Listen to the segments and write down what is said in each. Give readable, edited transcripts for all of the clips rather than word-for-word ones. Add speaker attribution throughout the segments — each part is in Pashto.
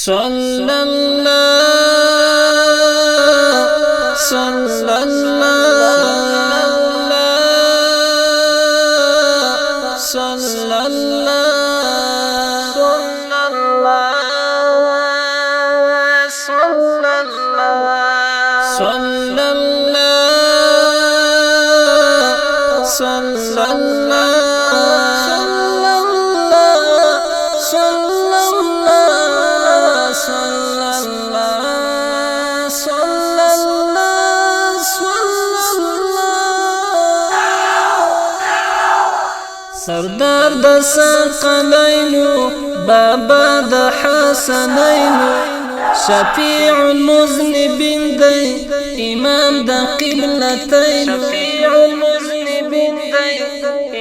Speaker 1: صلى الله صلى الله صلى الله صلى الله صلى الله صلى الله سردار د ثقلینو بابا د حسنینو شفیع المذنبین دی امام د قبلتین شفیع المذنبین دی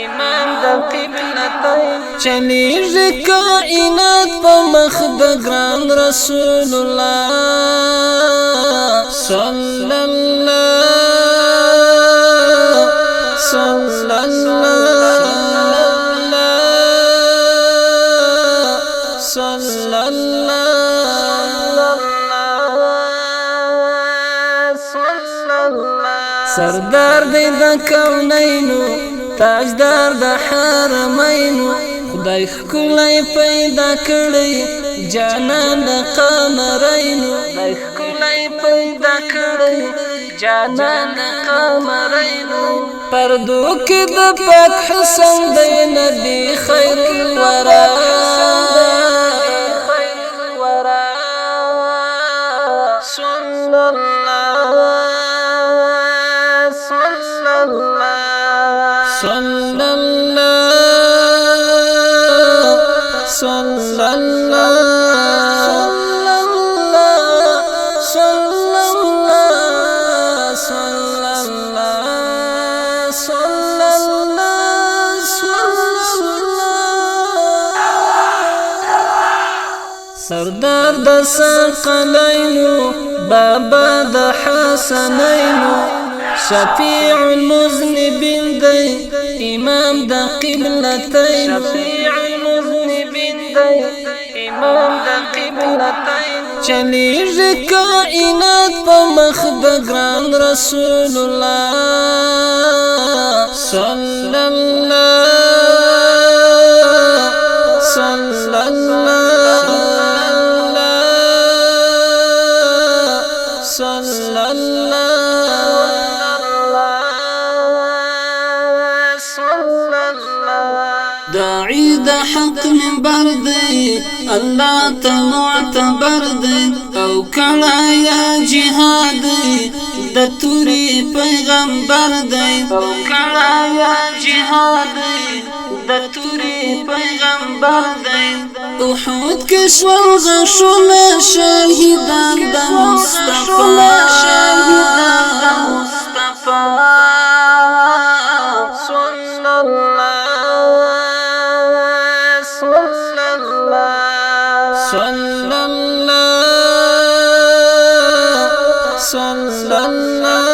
Speaker 1: امام د قبلتین چلیږي کائنات په مخ د ګران رسول الله صلی الله صلی الله صلى الله صلى الله سردار دی د کونینو تاجدار د حرمینو خدای ښکلی پیدا کړی جانان د قمرینو خدای ښکلی پیدا کړی جانان د قمرینو پردو کې د پاک حسن دی نبی خیر الورا صلى الله صلى الله صلى الله صلى الله صلى الله صلى الله صلى الله سردار د ثقلینو بابا د حسنینو شفیع المذنبین دی امام د قبلتین شفیع المذنبین دی امام د قبلتین چلیږي کائنات په مخ د ګران رسول الله صلی الله صلی الله صلى الله صلى الله داعي د حق منبر دی الله ته معتبر دی او کله یا جهاد د توري پیغمبر دی او کله یا جهاد د توري پیغمبر دی احد کې شول غشونه شهیدان د مصطفی شهیدان د مصطفی صلی الله صلی الله صلی الله صلی الله